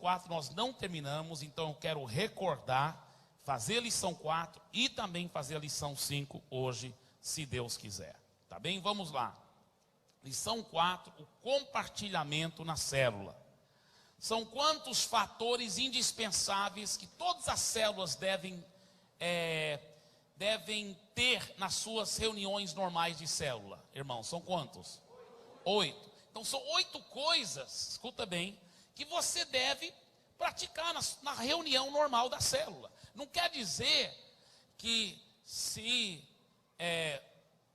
4 nós não terminamos, então eu quero recordar, fazer a lição 4 e também fazer a lição 5 hoje, se Deus quiser. Tá bem? Vamos lá. Lição 4, o compartilhamento na célula. São quantos fatores indispensáveis que todas as células devem ter nas suas reuniões normais de célula? Irmãos, são quantos? 8. Então são 8 coisas, escuta bem, que você deve praticar na reunião normal da célula. Não quer dizer que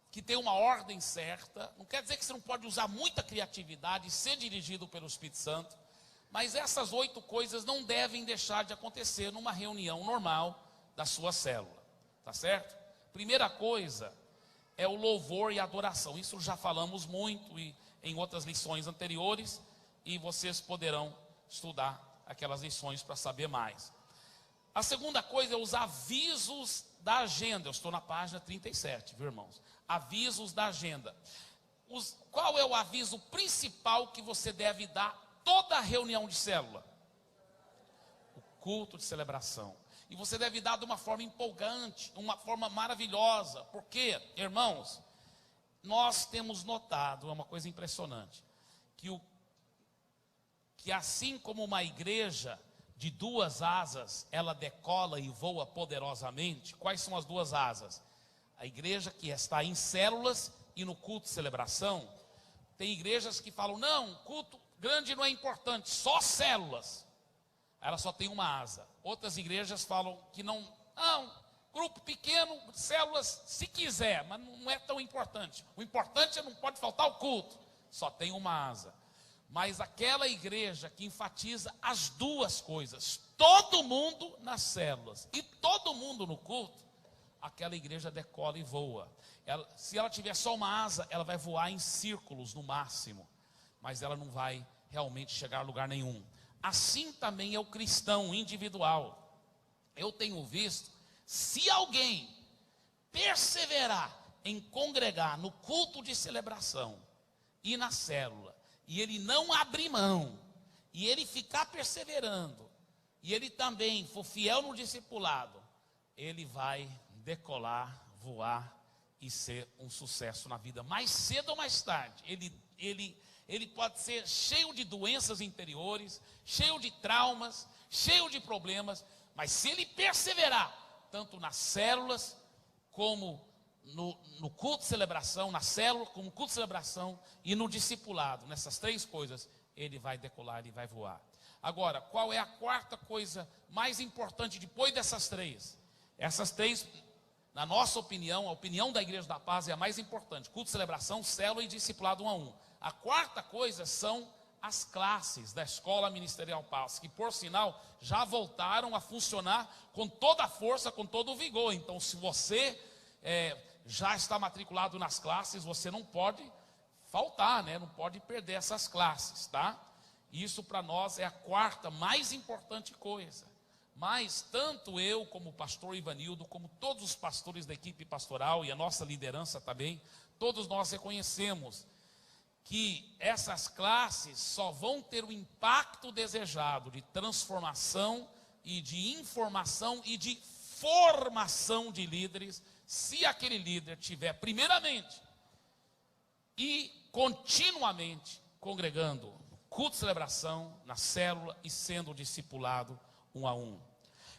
que tem uma ordem certa, não quer dizer que você não pode usar muita criatividade e ser dirigido pelo Espírito Santo, mas essas 8 coisas não devem deixar de acontecer numa reunião normal da sua célula, tá certo? Primeira coisa é o louvor e adoração. Isso já falamos muito em outras lições anteriores, e vocês poderão estudar aquelas lições para saber mais. A segunda coisa é os avisos da agenda. Eu estou na página 37, viu, irmãos? Avisos da agenda. Qual é o aviso principal que você deve dar toda a reunião de célula? O culto de celebração. E você deve dar de uma forma empolgante, uma forma maravilhosa. Porque, irmãos, nós temos notado, é uma coisa impressionante, que assim como uma igreja de 2 asas, ela decola e voa poderosamente. Quais são as 2 asas? A igreja que está em células e no culto de celebração. Tem igrejas que falam, não, culto grande não é importante, só células. Ela só tem uma asa. Outras igrejas falam que não, grupo pequeno, células, se quiser, mas não é tão importante. O importante é não pode faltar o culto. Só tem uma asa. Mas aquela igreja que enfatiza as 2 coisas, todo mundo nas células e todo mundo no culto, aquela igreja decola e voa. Se ela tiver só uma asa, ela vai voar em círculos no máximo, mas ela não vai realmente chegar a lugar nenhum. Assim também é o cristão individual. Eu tenho visto, se alguém perseverar em congregar no culto de celebração e na célula, e ele não abrir mão, e ele ficar perseverando, e ele também for fiel no discipulado, ele vai decolar, voar e ser um sucesso na vida, mais cedo ou mais tarde. Ele pode ser cheio de doenças interiores, cheio de traumas, cheio de problemas, mas se ele perseverar, tanto nas células, como no culto de celebração, na célula, como no culto de celebração e no discipulado, nessas 3 coisas, ele vai decolar e vai voar. Agora, qual é a 4ª coisa mais importante depois dessas 3? Essas 3, na nossa opinião, a opinião da Igreja da Paz é a mais importante: culto de celebração, célula e discipulado 1 a 1. A 4ª coisa são as classes da Escola Ministerial Paz, que por sinal já voltaram a funcionar com toda a força, com todo o vigor. Então, se você já está matriculado nas classes, você não pode faltar, né? Não pode perder essas classes, tá? Isso para nós é a 4ª mais importante coisa. Mas tanto eu como o pastor Ivanildo, como todos os pastores da equipe pastoral e a nossa liderança também, todos nós reconhecemos que essas classes só vão ter o impacto desejado de transformação e de informação e de formação de líderes, se aquele líder tiver primeiramente e continuamente congregando no culto de celebração, na célula e sendo discipulado 1 a 1.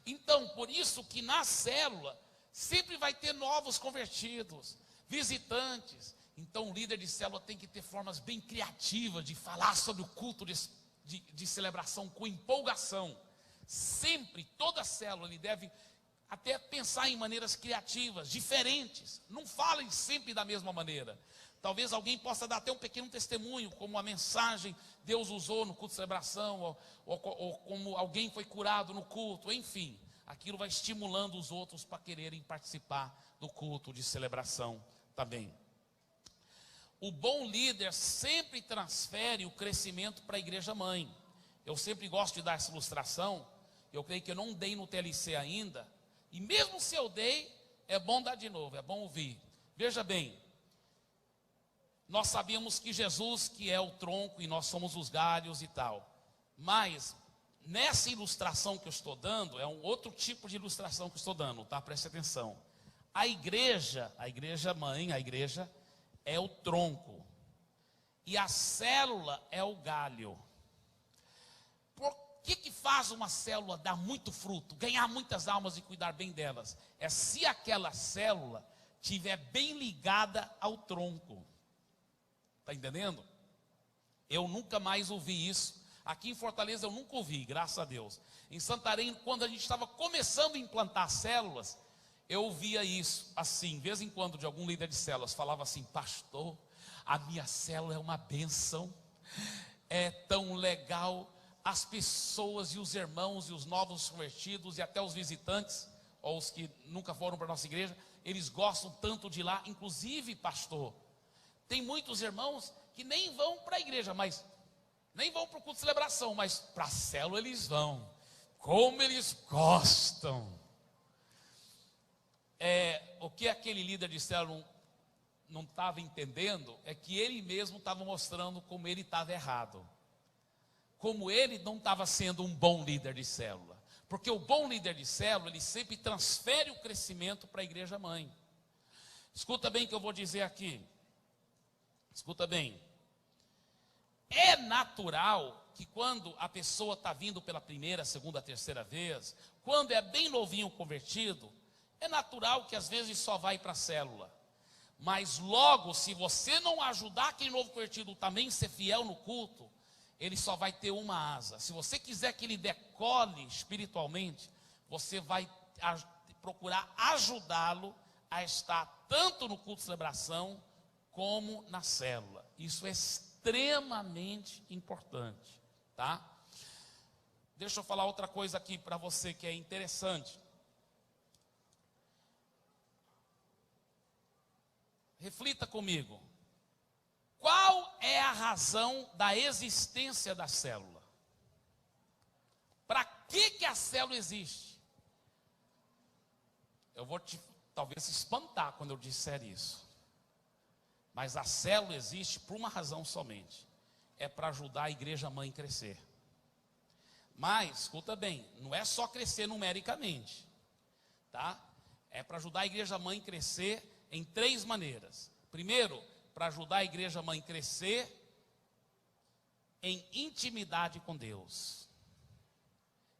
Então, por isso que na célula sempre vai ter novos convertidos, visitantes. Então o líder de célula tem que ter formas bem criativas de falar sobre o culto de celebração com empolgação. Sempre, toda célula, ele deve até pensar em maneiras criativas, diferentes. Não falem sempre da mesma maneira. Talvez alguém possa dar até um pequeno testemunho, como a mensagem Deus usou no culto de celebração, ou como alguém foi curado no culto, enfim. Aquilo vai estimulando os outros para quererem participar do culto de celebração também. O bom líder sempre transfere o crescimento para a igreja mãe. Eu sempre gosto de dar essa ilustração. Eu creio que eu não dei no TLC ainda. E mesmo se eu dei, é bom dar de novo, é bom ouvir. Veja bem, nós sabíamos que Jesus que é o tronco e nós somos os galhos e tal. Mas nessa ilustração que eu estou dando, é um outro tipo de ilustração que eu estou dando, tá? Preste atenção. A igreja mãe, a igreja é o tronco. E a célula é o galho. Por que faz uma célula dar muito fruto, ganhar muitas almas e cuidar bem delas? É se aquela célula estiver bem ligada ao tronco. Está entendendo? Eu nunca mais ouvi isso. Aqui em Fortaleza eu nunca ouvi, graças a Deus. Em Santarém, quando a gente estava começando a implantar células, eu ouvia isso, assim, de vez em quando, de algum líder de células, falava assim: pastor, a minha célula é uma bênção, é tão legal, as pessoas e os irmãos e os novos convertidos e até os visitantes, ou os que nunca foram para a nossa igreja, eles gostam tanto de ir lá. Inclusive, pastor, tem muitos irmãos que nem vão para a igreja, mas nem vão para o culto de celebração, mas para a célula eles vão. Como eles gostam! O que aquele líder de célula não estava entendendo é que ele mesmo estava mostrando como ele estava errado. Como ele não estava sendo um bom líder de célula. Porque o bom líder de célula, ele sempre transfere o crescimento para a igreja mãe. Escuta bem o que eu vou dizer aqui. Escuta bem. É natural que quando a pessoa está vindo pela primeira, segunda, terceira vez, quando é bem novinho convertido, é natural que às vezes só vai para a célula. Mas logo, se você não ajudar aquele novo convertido também ser fiel no culto, ele só vai ter uma asa. Se você quiser que ele decole espiritualmente, você vai procurar ajudá-lo a estar tanto no culto de celebração como na célula. Isso é extremamente importante, tá? Deixa eu falar outra coisa aqui para você que é interessante. Reflita comigo. Qual é a razão da existência da célula? Para que a célula existe? Eu vou talvez se espantar quando eu disser isso. Mas a célula existe por uma razão somente. É para ajudar a igreja mãe a crescer. Mas, escuta bem, não é só crescer numericamente, tá? É para ajudar a igreja mãe a crescer em 3 maneiras. Primeiro, para ajudar a igreja mãe a crescer em intimidade com Deus,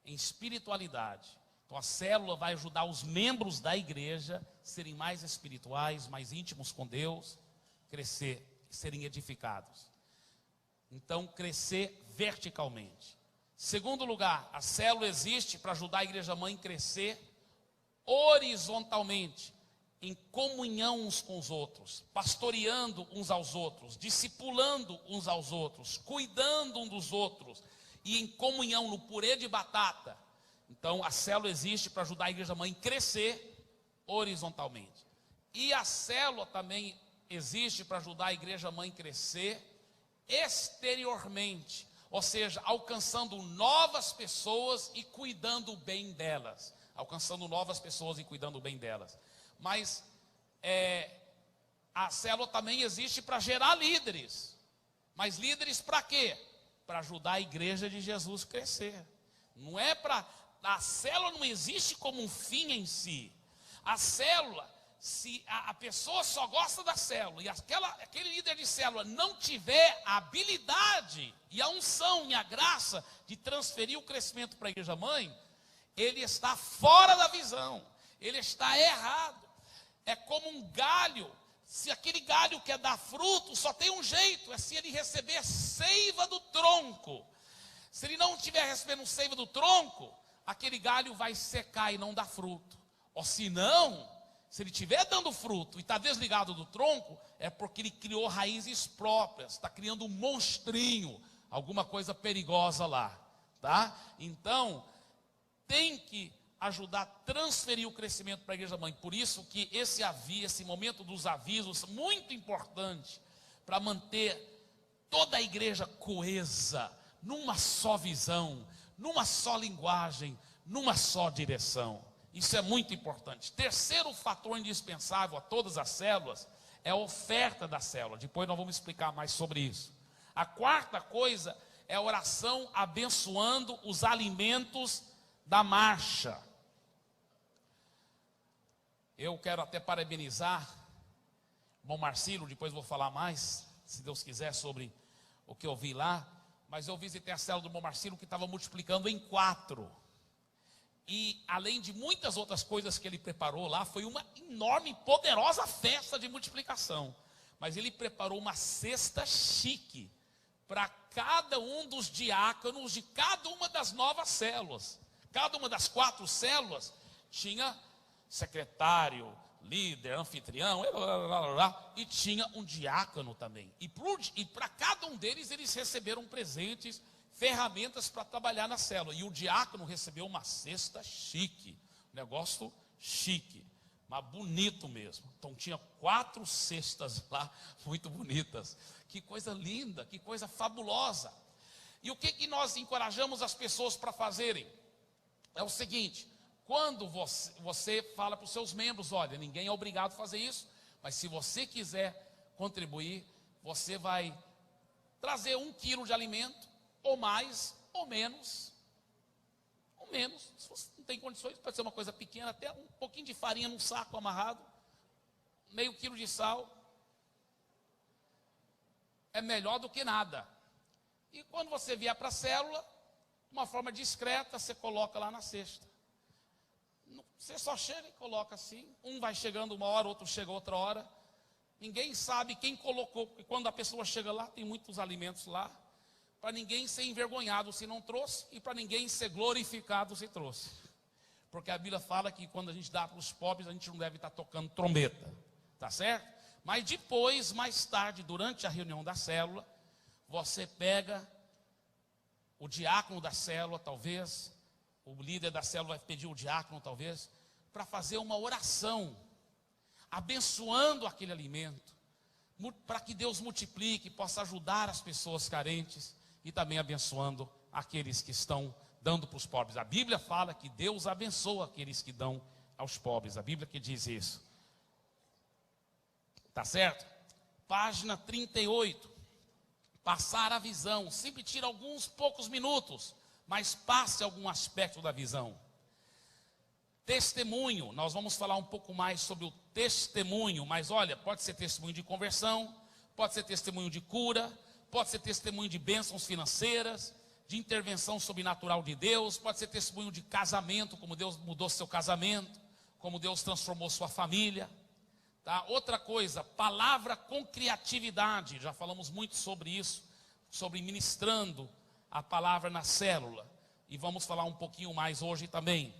em espiritualidade. Então a célula vai ajudar os membros da igreja a serem mais espirituais, mais íntimos com Deus, crescer, serem edificados. Então crescer verticalmente. Segundo lugar, a célula existe para ajudar a igreja mãe a crescer horizontalmente, em comunhão uns com os outros, pastoreando uns aos outros, discipulando uns aos outros, cuidando uns dos outros, e em comunhão no purê de batata. Então a célula existe para ajudar a igreja mãe a crescer horizontalmente. E a célula também existe para ajudar a igreja mãe a crescer exteriormente, ou seja, alcançando novas pessoas e cuidando bem delas. Alcançando novas pessoas e cuidando bem delas. Mas a célula também existe para gerar líderes. Mas líderes para quê? Para ajudar a igreja de Jesus a crescer. Não é para... A célula não existe como um fim em si. A célula, se a pessoa só gosta da célula e aquele líder de célula não tiver a habilidade e a unção e a graça de transferir o crescimento para a igreja mãe, ele está fora da visão. Ele está errado. É como um galho. Se aquele galho quer dar fruto, só tem um jeito, é se ele receber seiva do tronco. Se ele não estiver recebendo seiva do tronco, aquele galho vai secar e não dar fruto. Ou se não, se ele estiver dando fruto e está desligado do tronco, é porque ele criou raízes próprias, está criando um monstrinho, alguma coisa perigosa lá, tá? Então, tem que ajudar a transferir o crescimento para a igreja mãe. Por isso que esse momento dos avisos, muito importante, para manter toda a igreja coesa, numa só visão, numa só linguagem, numa só direção. Isso é muito importante. Terceiro fator indispensável a todas as células é a oferta da célula. Depois nós vamos explicar mais sobre isso. A quarta coisa é a oração abençoando os alimentos da marcha. Eu quero até parabenizar o irmão Marcílio, depois vou falar mais, se Deus quiser, sobre o que eu vi lá. Mas eu visitei a célula do irmão Marcílio, que estava multiplicando em 4. E além de muitas outras coisas que ele preparou lá, foi uma enorme, poderosa festa de multiplicação. Mas ele preparou uma cesta chique para cada um dos diáconos de cada uma das novas células. Cada uma das 4 células tinha secretário, líder, anfitrião, e tinha um diácono também. E para cada um deles, eles receberam presentes, ferramentas para trabalhar na célula. E o diácono recebeu uma cesta chique, um negócio chique, mas bonito mesmo. Então tinha 4 cestas lá, muito bonitas. Que coisa linda, que coisa fabulosa. E o que nós encorajamos as pessoas para fazerem? É o seguinte: quando você fala para os seus membros, olha, ninguém é obrigado a fazer isso, mas se você quiser contribuir, você vai trazer 1 quilo de alimento, ou mais, ou menos. Ou menos, se você não tem condições, pode ser uma coisa pequena, até um pouquinho de farinha num saco amarrado, meio quilo de sal, é melhor do que nada. E quando você vier para a célula, uma forma discreta, você coloca lá na cesta. Você só chega e coloca assim. Um vai chegando uma hora, outro chega outra hora. Ninguém sabe quem colocou, porque quando a pessoa chega lá, tem muitos alimentos lá. Para ninguém ser envergonhado se não trouxe, e para ninguém ser glorificado se trouxe. Porque a Bíblia fala que quando a gente dá para os pobres, a gente não deve estar tocando trombeta. Tá certo? Mas depois, mais tarde, durante a reunião da célula, você pega o diácono da célula, talvez, o líder da célula vai pedir o diácono, talvez, para fazer uma oração, abençoando aquele alimento, para que Deus multiplique, possa ajudar as pessoas carentes, e também abençoando aqueles que estão dando para os pobres. A Bíblia fala que Deus abençoa aqueles que dão aos pobres, a Bíblia que diz isso. Tá certo? Página 38. Passar a visão, sempre tira alguns poucos minutos, mas passe algum aspecto da visão. Testemunho, nós vamos falar um pouco mais sobre o testemunho, mas olha, pode ser testemunho de conversão, pode ser testemunho de cura, pode ser testemunho de bênçãos financeiras, de intervenção sobrenatural de Deus, pode ser testemunho de casamento, como Deus mudou seu casamento, como Deus transformou sua família. Tá? Outra coisa, palavra com criatividade, já falamos muito sobre isso, sobre ministrando a palavra na célula, e vamos falar um pouquinho mais hoje também.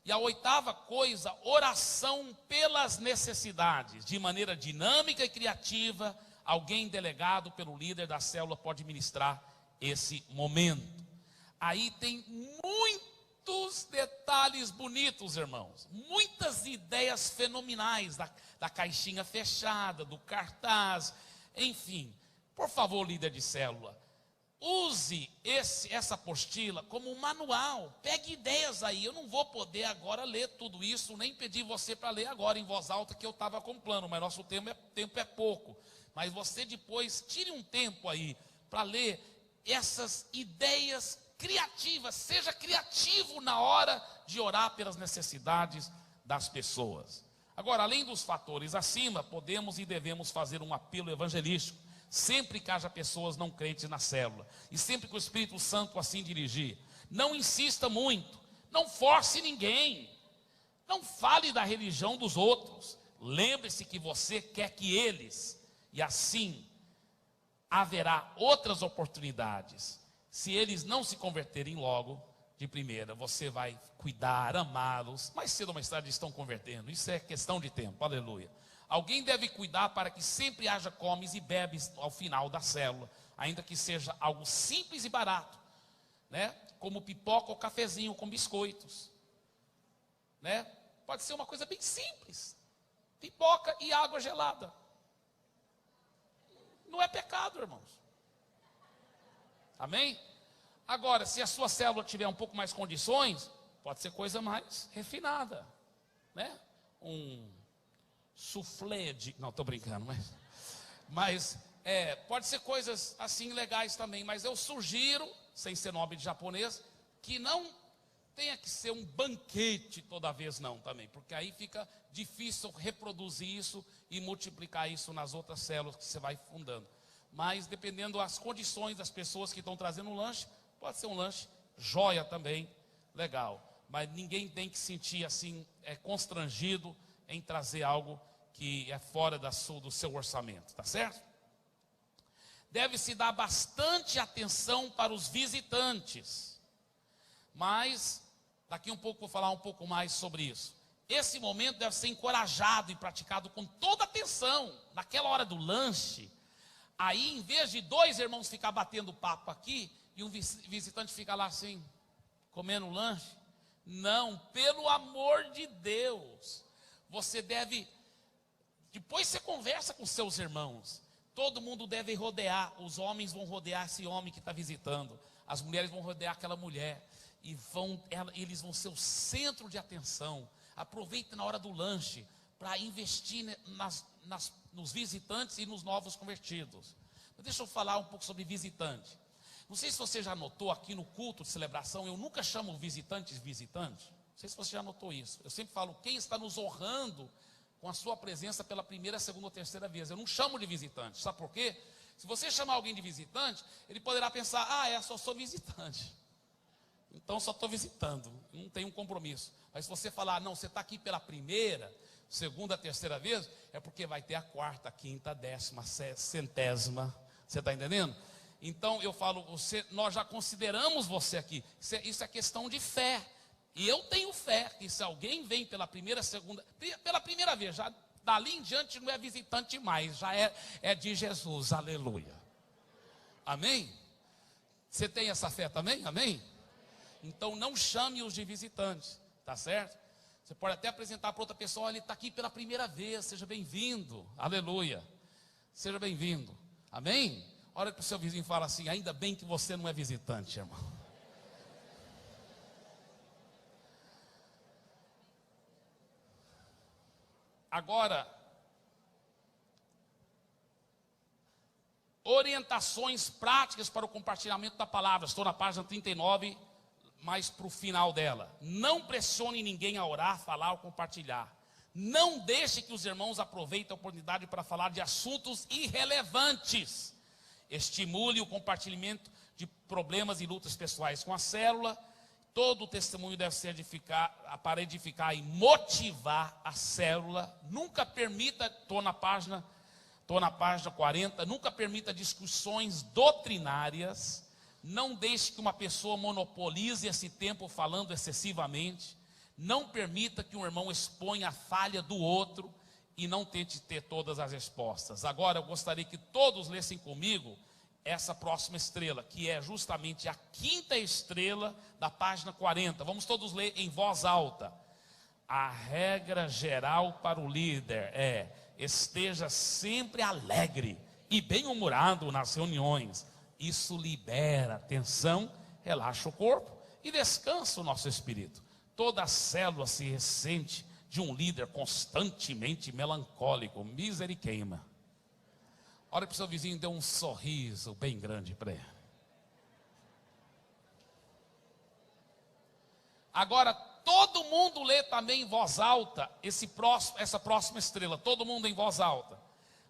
E a 8ª coisa, oração pelas necessidades, de maneira dinâmica e criativa, alguém delegado pelo líder da célula pode ministrar esse momento. Aí tem muitos detalhes bonitos, irmãos, muitas ideias fenomenais da caixinha fechada, do cartaz, enfim. Por favor, líder de célula, use essa apostila como um manual, pegue ideias aí. Eu não vou poder agora ler tudo isso, nem pedir você para ler agora em voz alta, que eu estava com plano, mas nosso tempo é pouco. Mas você depois tire um tempo aí para ler essas ideias criativas, seja criativo na hora de orar pelas necessidades das pessoas. Agora, além dos fatores acima, podemos e devemos fazer um apelo evangelístico, sempre que haja pessoas não crentes na célula, e sempre que o Espírito Santo assim dirigir. Não insista muito, não force ninguém, não fale da religião dos outros, lembre-se que você quer que eles, e assim haverá outras oportunidades. Se eles não se converterem logo, de primeira, você vai cuidar, amá-los, mais cedo ou mais tarde estão convertendo, isso é questão de tempo, aleluia. Alguém deve cuidar para que sempre haja comes e bebes ao final da célula, ainda que seja algo simples e barato, né? Como pipoca ou cafezinho com biscoitos, né? Pode ser uma coisa bem simples, pipoca e água gelada. Não é pecado, irmãos. Amém? Agora, se a sua célula tiver um pouco mais condições, pode ser coisa mais refinada, né? Um soufflé de... Não, estou brincando, mas Pode ser coisas assim legais também, mas eu sugiro, sem ser nome de japonês, que não tenha que ser um banquete toda vez não também, porque aí fica difícil reproduzir isso e multiplicar isso nas outras células que você vai fundando. Mas dependendo das condições das pessoas que estão trazendo um lanche, pode ser um lanche joia também, legal. Mas ninguém tem que sentir assim, constrangido em trazer algo que é fora do seu orçamento, tá certo? Deve-se dar bastante atenção para os visitantes. Mas, daqui um pouco vou falar um pouco mais sobre isso. Esse momento deve ser encorajado e praticado com toda atenção. Naquela hora do lanche, aí em vez de dois irmãos ficar batendo papo aqui, e um visitante fica lá assim, comendo lanche. Não, pelo amor de Deus. Você deve, depois você conversa com seus irmãos. Todo mundo deve rodear, os homens vão rodear esse homem que está visitando. As mulheres vão rodear aquela mulher. E eles vão ser o centro de atenção. Aproveite na hora do lanche para investir nos visitantes e nos novos convertidos. Mas deixa eu falar um pouco sobre visitante. Não sei se você já notou aqui no culto de celebração, eu nunca chamo visitantes de visitante. Não sei se você já notou isso. Eu sempre falo, quem está nos honrando com a sua presença pela primeira, segunda ou terceira vez. Eu não chamo de visitante. Sabe por quê? Se você chamar alguém de visitante, ele poderá pensar, só sou visitante. Então só estou visitando, não tenho um compromisso. Mas se você falar, não, você está aqui pela primeira, segunda, terceira vez, é porque vai ter a quarta, quinta, décima, centésima. Você está entendendo? Então eu falo, nós já consideramos você aqui. Isso é questão de fé. E eu tenho fé que se alguém vem pela primeira, segunda, pela primeira vez, já dali em diante não é visitante mais, já é de Jesus, aleluia. Amém? Você tem essa fé também? Amém? Então não chame-os de visitantes, tá certo? Você pode até apresentar para outra pessoa, ele está aqui pela primeira vez, seja bem-vindo, aleluia. Seja bem-vindo, amém? Olha para o seu vizinho e fala assim, ainda bem que você não é visitante, irmão. Agora, orientações práticas para o compartilhamento da palavra. Estou na página 39, mais para o final dela. Não pressione ninguém a orar, falar ou compartilhar. Não deixe que os irmãos aproveitem a oportunidade para falar de assuntos irrelevantes. Estimule o compartilhamento de problemas e lutas pessoais com a célula. Todo o testemunho deve ser para edificar e motivar a célula. Nunca permita, estou na página 40, nunca permita discussões doutrinárias. Não deixe que uma pessoa monopolize esse tempo falando excessivamente. Não permita que um irmão exponha a falha do outro e não tente ter todas as respostas. Agora eu gostaria que todos lessem comigo essa próxima estrela, que é justamente a quinta estrela da página 40. Vamos todos ler em voz alta. A regra geral para o líder esteja sempre alegre e bem-humorado nas reuniões. Isso libera tensão, relaxa o corpo e descansa o nosso espírito. Toda a célula se ressente de um líder constantemente melancólico, mísero e queima. Olha para o seu vizinho e dê um sorriso bem grande para ele. Agora, todo mundo lê também em voz alta essa próxima estrela. Todo mundo em voz alta.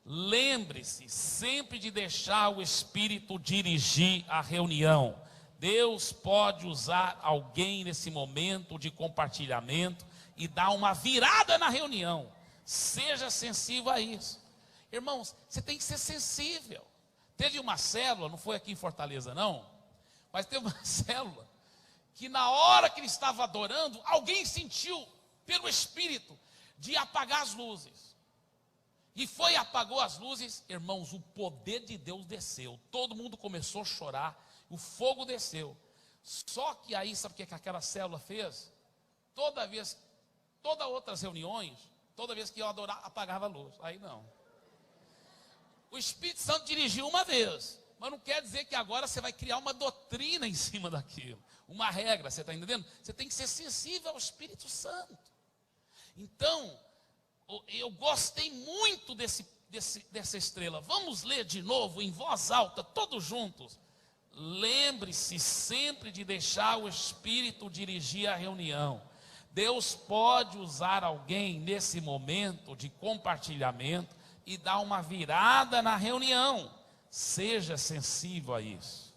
Lembre-se sempre de deixar o Espírito dirigir a reunião. Deus pode usar alguém nesse momento de compartilhamento e dar uma virada na reunião. Seja sensível a isso. Irmãos, você tem que ser sensível. Teve uma célula, não foi aqui em Fortaleza não, mas teve uma célula que na hora que ele estava adorando, alguém sentiu pelo Espírito de apagar as luzes. E foi e apagou as luzes, irmãos, o poder de Deus desceu. Todo mundo começou a chorar, o fogo desceu. Só que aí, sabe o que aquela célula fez? Todas outras reuniões, toda vez que eu adorar, apagava a luz. Aí não. O Espírito Santo dirigiu uma vez, mas não quer dizer que agora você vai criar uma doutrina em cima daquilo, uma regra, você está entendendo? Você tem que ser sensível ao Espírito Santo. Então, eu gostei muito desse dessa estrela. Vamos ler de novo em voz alta, todos juntos. Lembre-se sempre de deixar o Espírito dirigir a reunião. Deus pode usar alguém nesse momento de compartilhamento e dar uma virada na reunião. Seja sensível a isso.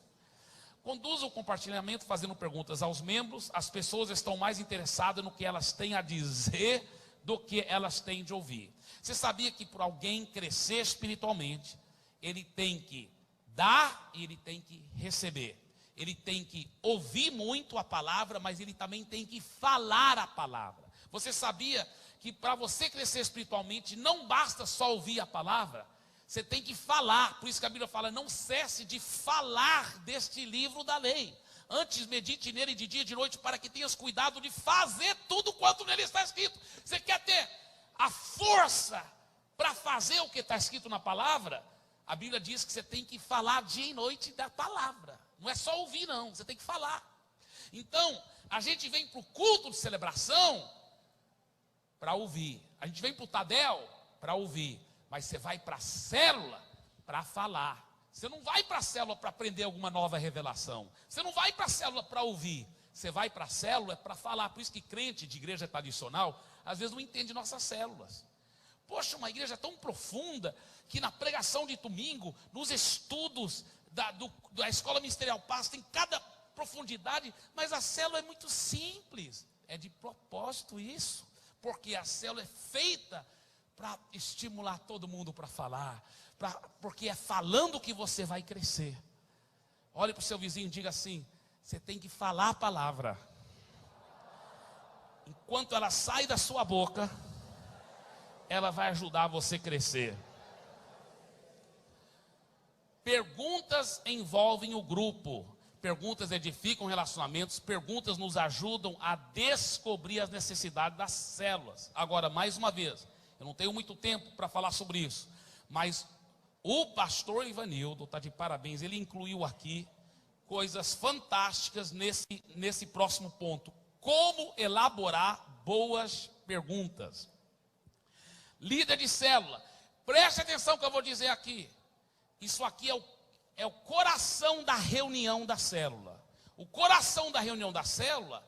Conduza o compartilhamento fazendo perguntas aos membros. As pessoas estão mais interessadas no que elas têm a dizer do que elas têm de ouvir. Você sabia que para alguém crescer espiritualmente, ele tem que dar e ele tem que receber. Ele tem que ouvir muito a palavra, mas ele também tem que falar a palavra. Você sabia que para você crescer espiritualmente, não basta só ouvir a palavra, você tem que falar. Por isso que a Bíblia fala, não cesse de falar deste livro da lei. Antes medite nele de dia e de noite, para que tenhas cuidado de fazer tudo quanto nele está escrito. Você quer ter a força para fazer o que está escrito na palavra? A Bíblia diz que você tem que falar dia e noite da palavra. Não é só ouvir não, você tem que falar. Então, a gente vem para o culto de celebração para ouvir. A gente vem para o Tadel para ouvir. Mas você vai para a célula para falar. Você não vai para a célula para aprender alguma nova revelação. Você não vai para a célula para ouvir. Você vai para a célula para falar. Por isso que crente de igreja tradicional, às vezes não entende nossas células. Poxa, uma igreja tão profunda, que na pregação de domingo, nos estudos da Escola Ministerial Paz, tem cada profundidade, mas a célula é muito simples. É de propósito isso, porque a célula é feita para estimular todo mundo para falar, porque é falando que você vai crescer. Olhe para o seu vizinho e diga assim: você tem que falar a palavra. Enquanto ela sai da sua boca, ela vai ajudar você a crescer. Perguntas envolvem o grupo. Perguntas edificam relacionamentos. Perguntas nos ajudam a descobrir as necessidades das células. Agora, mais uma vez, eu não tenho muito tempo para falar sobre isso, mas o pastor Ivanildo está de parabéns. Ele incluiu aqui coisas fantásticas nesse próximo ponto. Como elaborar boas perguntas. Líder de célula, preste atenção que eu vou dizer aqui. Isso aqui é o coração da reunião da célula. O coração da reunião da célula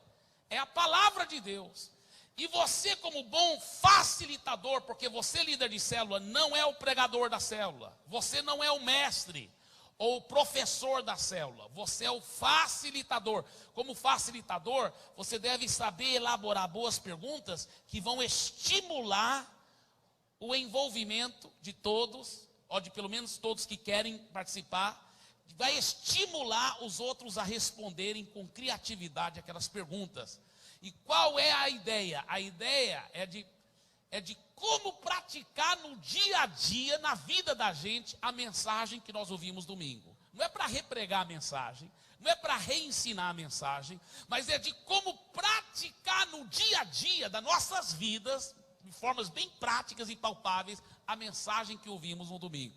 é a palavra de Deus. E você, como bom facilitador, porque você, líder de célula, não é o pregador da célula. Você não é o mestre ou o professor da célula. Você é o facilitador. Como facilitador, você deve saber elaborar boas perguntas que vão estimular o envolvimento de todos, ou de pelo menos todos que querem participar, vai estimular os outros a responderem com criatividade aquelas perguntas. E qual é a ideia? A ideia é de como praticar no dia a dia, na vida da gente, a mensagem que nós ouvimos domingo. Não é para repregar a mensagem, não é para reensinar a mensagem, mas é de como praticar no dia a dia das nossas vidas, de formas bem práticas e palpáveis, a mensagem que ouvimos no domingo.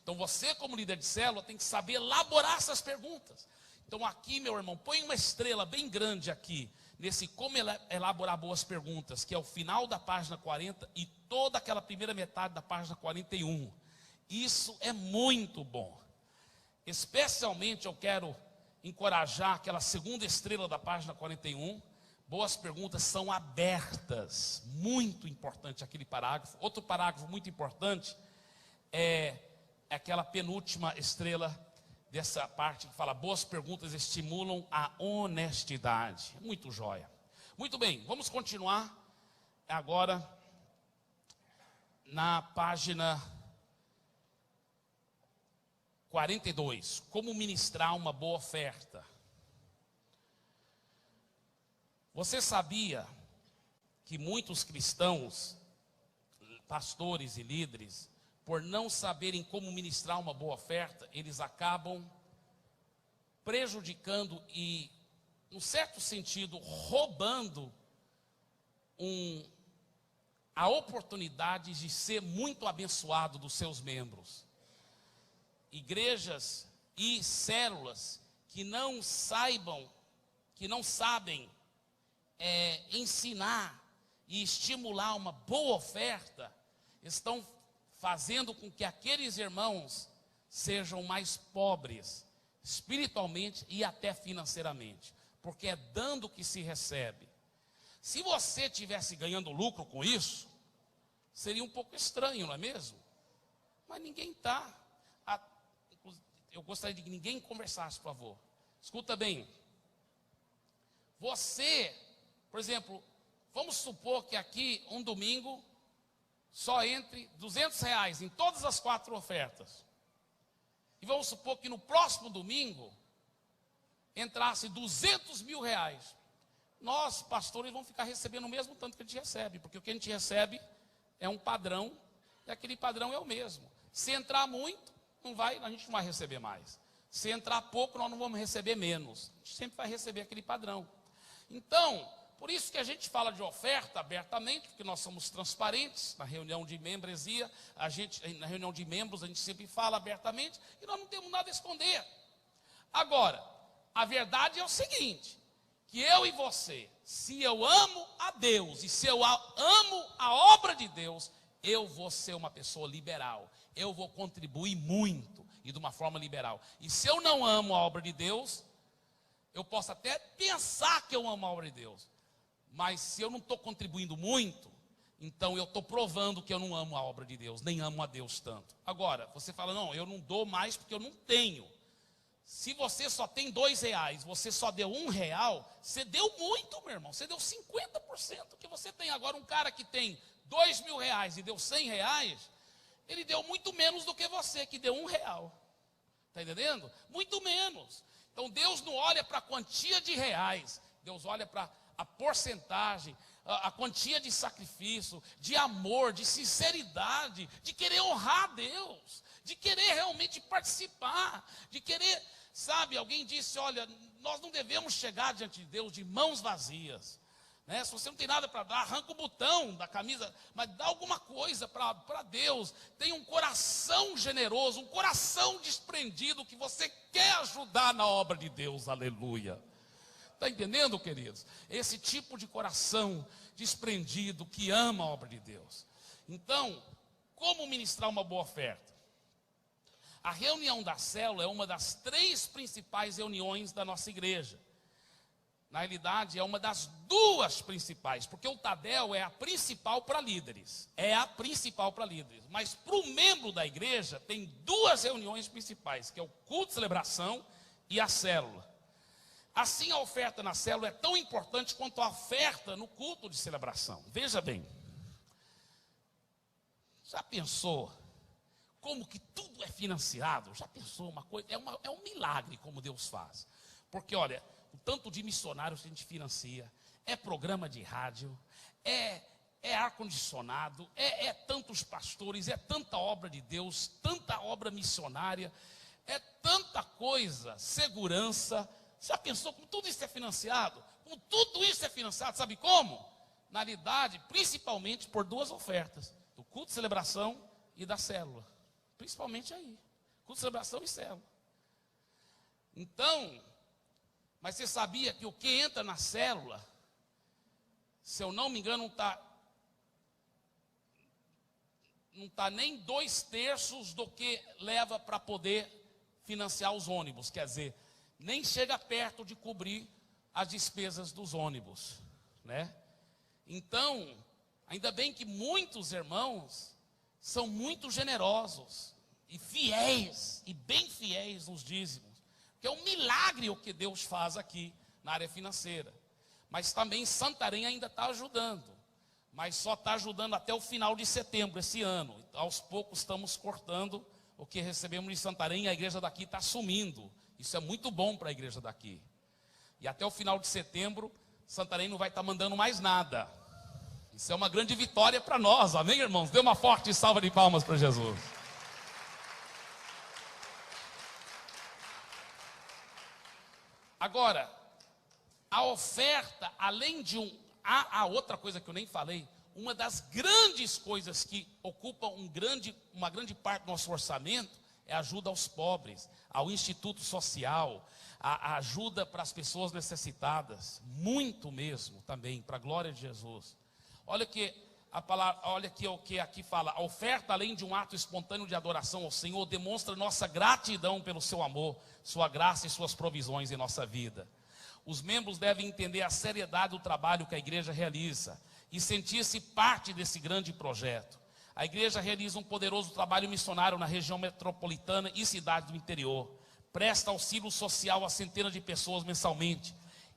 Então você, como líder de célula, tem que saber elaborar essas perguntas. Então aqui, meu irmão, põe uma estrela bem grande aqui, nesse como elaborar boas perguntas, que é o final da página 40 e toda aquela primeira metade da página 41. Isso é muito bom. Especialmente eu quero encorajar aquela segunda estrela da página 41. Boas perguntas são abertas. Muito importante aquele parágrafo. Outro parágrafo muito importante é aquela penúltima estrela dessa parte que fala: boas perguntas estimulam a honestidade. Muito jóia. Muito bem, vamos continuar agora na página 42. Como ministrar uma boa oferta. Você sabia que muitos cristãos, pastores e líderes, por não saberem como ministrar uma boa oferta, eles acabam prejudicando e, num certo sentido, roubando a oportunidade de ser muito abençoado dos seus membros. Igrejas e células que não sabem ensinar e estimular uma boa oferta, estão fazendo com que aqueles irmãos sejam mais pobres, espiritualmente e até financeiramente, porque é dando que se recebe. Se você estivesse ganhando lucro com isso, seria um pouco estranho, não é mesmo? Mas ninguém está. Eu gostaria de que ninguém conversasse, por favor. Escuta bem. Você, por exemplo, vamos supor que aqui um domingo só entre R$200 em todas as 4 ofertas. E vamos supor que no próximo domingo entrasse R$200.000. Nós, pastores, vamos ficar recebendo o mesmo tanto que a gente recebe, porque o que a gente recebe é um padrão, e aquele padrão é o mesmo. Se entrar muito, a gente não vai receber mais. Se entrar pouco, nós não vamos receber menos. A gente sempre vai receber aquele padrão. Então, por isso que a gente fala de oferta abertamente, porque nós somos transparentes. Na reunião de membresia, na reunião de membros, a gente sempre fala abertamente, e nós não temos nada a esconder. Agora, a verdade é o seguinte, que eu e você, se eu amo a Deus, e se eu amo a obra de Deus, eu vou ser uma pessoa liberal. Eu vou contribuir muito, e de uma forma liberal. E se eu não amo a obra de Deus, eu posso até pensar que eu amo a obra de Deus, mas se eu não estou contribuindo muito, então eu estou provando que eu não amo a obra de Deus, nem amo a Deus tanto. Agora, você fala, não, eu não dou mais porque eu não tenho. Se você só tem R$2, você só deu R$1, você deu muito, meu irmão. Você deu 50% que você tem. Agora, um cara que tem R$2.000 e deu R$100, ele deu muito menos do que você, que deu R$1. Está entendendo? Muito menos. Então, Deus não olha para a quantia de reais. Deus olha para a porcentagem, a quantia de sacrifício, de amor, de sinceridade, de querer honrar a Deus, de querer realmente participar, de querer... Sabe, alguém disse, olha, nós não devemos chegar diante de Deus de mãos vazias, né? Se você não tem nada para dar, arranca o botão da camisa, mas dá alguma coisa para Deus. Tem um coração generoso, um coração desprendido, que você quer ajudar na obra de Deus, aleluia. Está entendendo, queridos? Esse tipo de coração desprendido, que ama a obra de Deus. Então, como ministrar uma boa oferta? A reunião da célula é uma das 3 principais reuniões da nossa igreja. Na realidade, é uma das 2 principais, porque o Tadel é a principal para líderes. É a principal para líderes. Mas para o membro da igreja, tem 2 reuniões principais, que é o culto de celebração e a célula. Assim, a oferta na célula é tão importante quanto a oferta no culto de celebração. Veja bem. Já pensou como que tudo é financiado? Já pensou uma coisa? É um milagre como Deus faz. Porque, olha, o tanto de missionários que a gente financia, é programa de rádio, é ar-condicionado, é tantos pastores, é tanta obra de Deus, tanta obra missionária, é tanta coisa, segurança. Já pensou como tudo isso é financiado? Como tudo isso é financiado, sabe como? Na realidade, principalmente por 2 ofertas, do culto de celebração e da célula. Principalmente aí, culto de celebração e célula. Então, mas você sabia que o que entra na célula, se eu não me engano, não está nem 2/3 do que leva para poder financiar os ônibus. Quer dizer, nem chega perto de cobrir as despesas dos ônibus, né? Então, ainda bem que muitos irmãos são muito generosos e fiéis, e bem fiéis nos dízimos, que é um milagre o que Deus faz aqui na área financeira. Mas também Santarém ainda está ajudando, mas só está ajudando até o final de setembro esse ano. Aos poucos estamos cortando o que recebemos de Santarém, e a igreja daqui está sumindo. Isso é muito bom para a igreja daqui. E até o final de setembro, Santarém não vai estar mandando mais nada. Isso é uma grande vitória para nós, amém, irmãos? Dê uma forte salva de palmas para Jesus. Agora, a oferta, além de há outra coisa que eu nem falei, uma das grandes coisas que ocupa uma grande parte do nosso orçamento é a ajuda aos pobres, ao instituto social, a ajuda para as pessoas necessitadas, muito mesmo também, para a glória de Jesus. Olha que A palavra, olha aqui o que aqui fala: a oferta, além de um ato espontâneo de adoração ao Senhor, demonstra nossa gratidão pelo seu amor, sua graça e suas provisões em nossa vida. Os membros devem entender a seriedade do trabalho que a igreja realiza e sentir-se parte desse grande projeto. A igreja realiza um poderoso trabalho missionário na região metropolitana e cidades do interior. Presta auxílio social a centenas de pessoas mensalmente.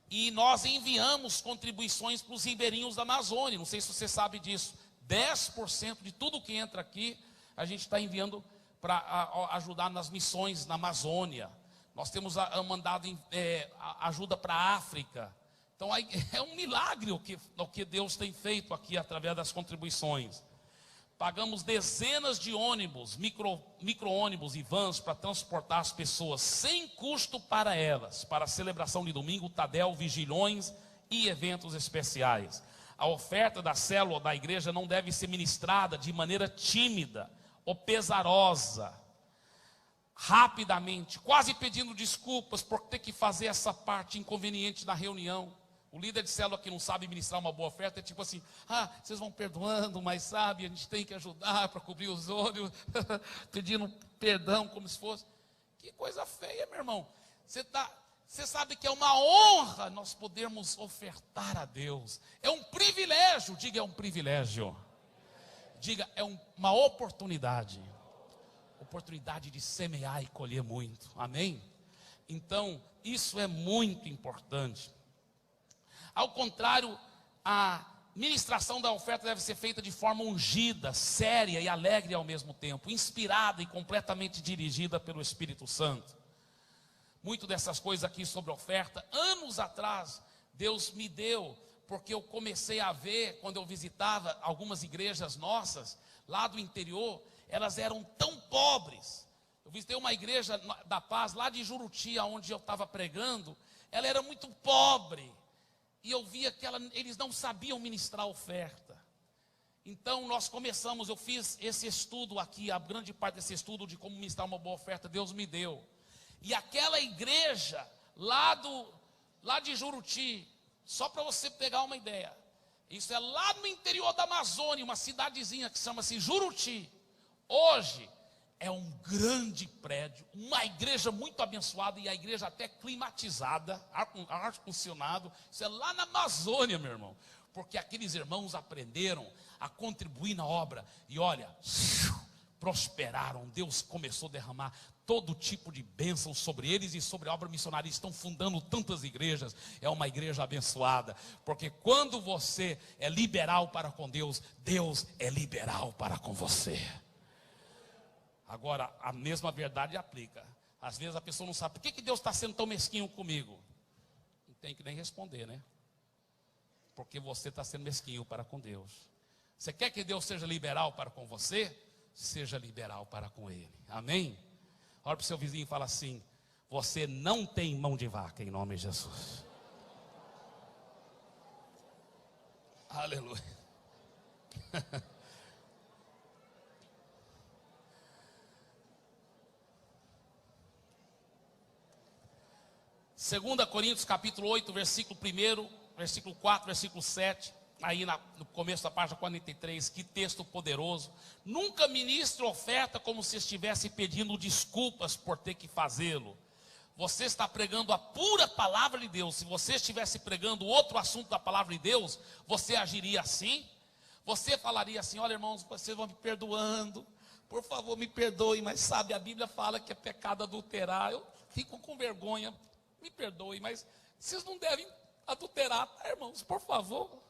E nós enviamos contribuições para os ribeirinhos da Amazônia. Não sei se você sabe disso. 10% de tudo que entra aqui, a gente está enviando para ajudar nas missões na Amazônia. Nós temos mandado ajuda para a África. Então é um milagre o que Deus tem feito aqui através das contribuições. Pagamos dezenas de ônibus, micro-ônibus e vans para transportar as pessoas sem custo para elas, para a celebração de domingo, tadel, vigilhões e eventos especiais. A oferta da célula da igreja não deve ser ministrada de maneira tímida ou pesarosa, rapidamente, quase pedindo desculpas por ter que fazer essa parte inconveniente na reunião. O líder de célula que não sabe ministrar uma boa oferta é tipo assim: vocês vão perdoando, mas sabe, a gente tem que ajudar para cobrir os olhos, pedindo perdão como se fosse. Que coisa feia, meu irmão. Você sabe que é uma honra nós podermos ofertar a Deus. É um privilégio, diga, é um privilégio. Diga, é uma oportunidade. Oportunidade de semear e colher muito, amém? Então, isso é muito importante. Ao contrário, a ministração da oferta deve ser feita de forma ungida, séria e alegre ao mesmo tempo, inspirada e completamente dirigida pelo Espírito Santo. Muito dessas coisas aqui sobre oferta, anos atrás, Deus me deu, porque eu comecei a ver, quando eu visitava algumas igrejas nossas, lá do interior, elas eram tão pobres. Eu visitei uma igreja da Paz, lá de Juruti, onde eu estava pregando, ela era muito pobre. E eu via que eles não sabiam ministrar oferta. Então nós começamos, eu fiz esse estudo aqui, a grande parte desse estudo de como ministrar uma boa oferta, Deus me deu. E aquela igreja lá de Juruti, só para você pegar uma ideia, isso é lá no interior da Amazônia, uma cidadezinha que chama-se Juruti. Hoje é um grande prédio, uma igreja muito abençoada, e a igreja até climatizada, ar-condicionado. Isso é lá na Amazônia, meu irmão, porque aqueles irmãos aprenderam a contribuir na obra, e olha, prosperaram. Deus começou a derramar todo tipo de bênção sobre eles e sobre a obra missionária. Estão fundando tantas igrejas. É uma igreja abençoada, porque quando você é liberal para com Deus, Deus é liberal para com você. Agora, a mesma verdade aplica. Às vezes a pessoa não sabe, por que Deus está sendo tão mesquinho comigo? Não tem que nem responder, né? Porque você está sendo mesquinho para com Deus. Você quer que Deus seja liberal para com você? Seja liberal para com Ele, amém? Olha para o seu vizinho e fala assim: você não tem mão de vaca, em nome de Jesus. Aleluia. Segunda Coríntios capítulo 8, versículo 1, versículo 4, versículo 7, aí no começo da página 43, que texto poderoso. Nunca ministre oferta como se estivesse pedindo desculpas por ter que fazê-lo. Você está pregando a pura palavra de Deus. Se você estivesse pregando outro assunto da palavra de Deus, você agiria assim? Você falaria assim: olha, irmãos, vocês vão me perdoando, por favor me perdoem, mas sabe, a Bíblia fala que é pecado adulterar. Eu fico com vergonha, me perdoe, mas vocês não devem adulterar, tá, irmãos, por favor.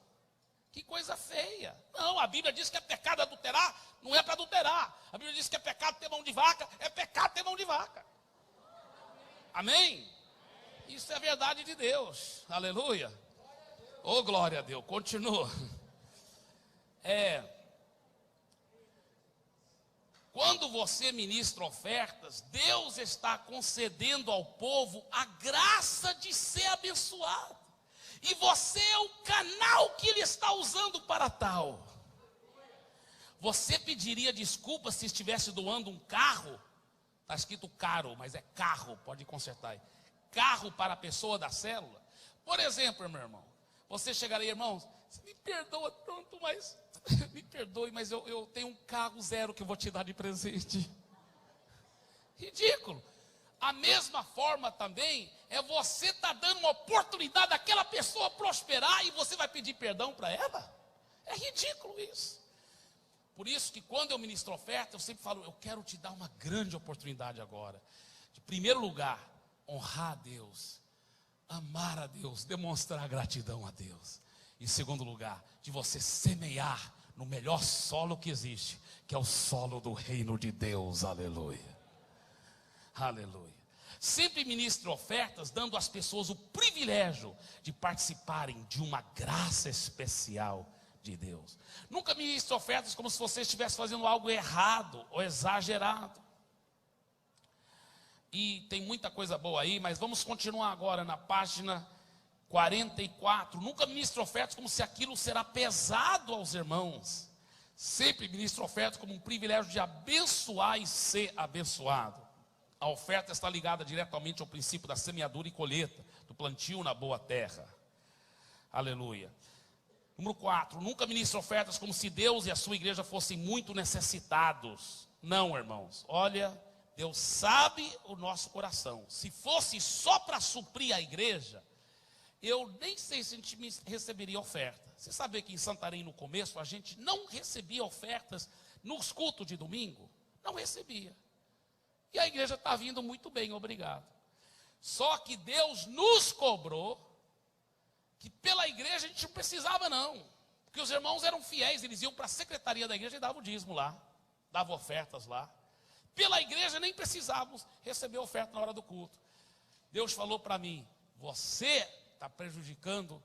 Que coisa feia. Não, a Bíblia diz que é pecado adulterar, não é para adulterar. A Bíblia diz que é pecado ter mão de vaca, é pecado ter mão de vaca. Amém? Isso é verdade de Deus. Aleluia. Oh, glória a Deus. Continua. Quando você ministra ofertas, Deus está concedendo ao povo a graça de ser abençoado. E você é o canal que Ele está usando para tal. Você pediria desculpa se estivesse doando um carro? Está escrito caro, mas é carro, pode consertar aí. Carro para a pessoa da célula. Por exemplo, meu irmão, você chegaria: irmão, você me perdoa tanto, mas me perdoe, mas eu tenho um carro zero que eu vou te dar de presente. Ridículo. A mesma forma também é você estar dando uma oportunidade daquela pessoa prosperar e você vai pedir perdão para ela? É ridículo isso. Por isso que quando eu ministro oferta, eu sempre falo, eu quero te dar uma grande oportunidade agora. De primeiro lugar, honrar a Deus, amar a Deus, demonstrar gratidão a Deus. Em segundo lugar, de você semear no melhor solo que existe, que é o solo do reino de Deus. Aleluia. Aleluia. Sempre ministro ofertas, dando às pessoas o privilégio de participarem de uma graça especial de Deus. Nunca ministro ofertas como se você estivesse fazendo algo errado ou exagerado. E tem muita coisa boa aí, mas vamos continuar agora na página 44. Nunca ministro ofertas como se aquilo será pesado aos irmãos. Sempre ministro ofertas como um privilégio de abençoar e ser abençoado. A oferta está ligada diretamente ao princípio da semeadura e colheita, do plantio na boa terra. Aleluia. Número 4, nunca ministre ofertas como se Deus e a sua igreja fossem muito necessitados. Não, irmãos, olha, Deus sabe o nosso coração. Se fosse só para suprir a igreja, eu nem sei se a gente receberia oferta. Você sabe que em Santarém no começo a gente não recebia ofertas nos cultos de domingo? Não recebia. E a igreja está vindo muito bem, obrigado. Só que Deus nos cobrou que pela igreja a gente não precisava não. Porque os irmãos eram fiéis, eles iam para a secretaria da igreja e davam o dízimo lá. Davam ofertas lá. Pela igreja nem precisávamos receber oferta na hora do culto. Deus falou para mim, você está prejudicando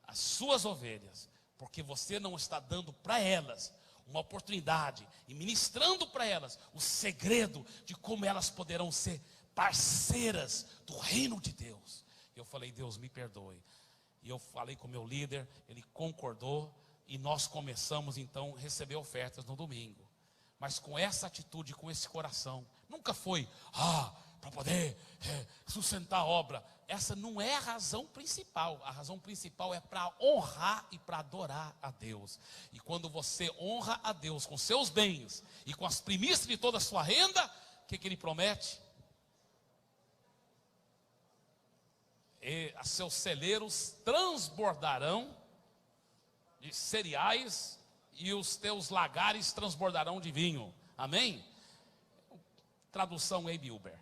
as suas ovelhas, porque você não está dando para elas uma oportunidade e ministrando para elas o segredo de como elas poderão ser parceiras do reino de Deus. Eu falei, Deus me perdoe. E eu falei com o meu líder, ele concordou e nós começamos então a receber ofertas no domingo. Mas com essa atitude, com esse coração, nunca foi, para poder sustentar a obra. Essa não é a razão principal. A razão principal é para honrar e para adorar a Deus. E quando você honra a Deus com seus bens e com as primícias de toda a sua renda, o que Ele promete? E seus celeiros transbordarão de cereais e os teus lagares transbordarão de vinho. Amém? Tradução Amy Uber.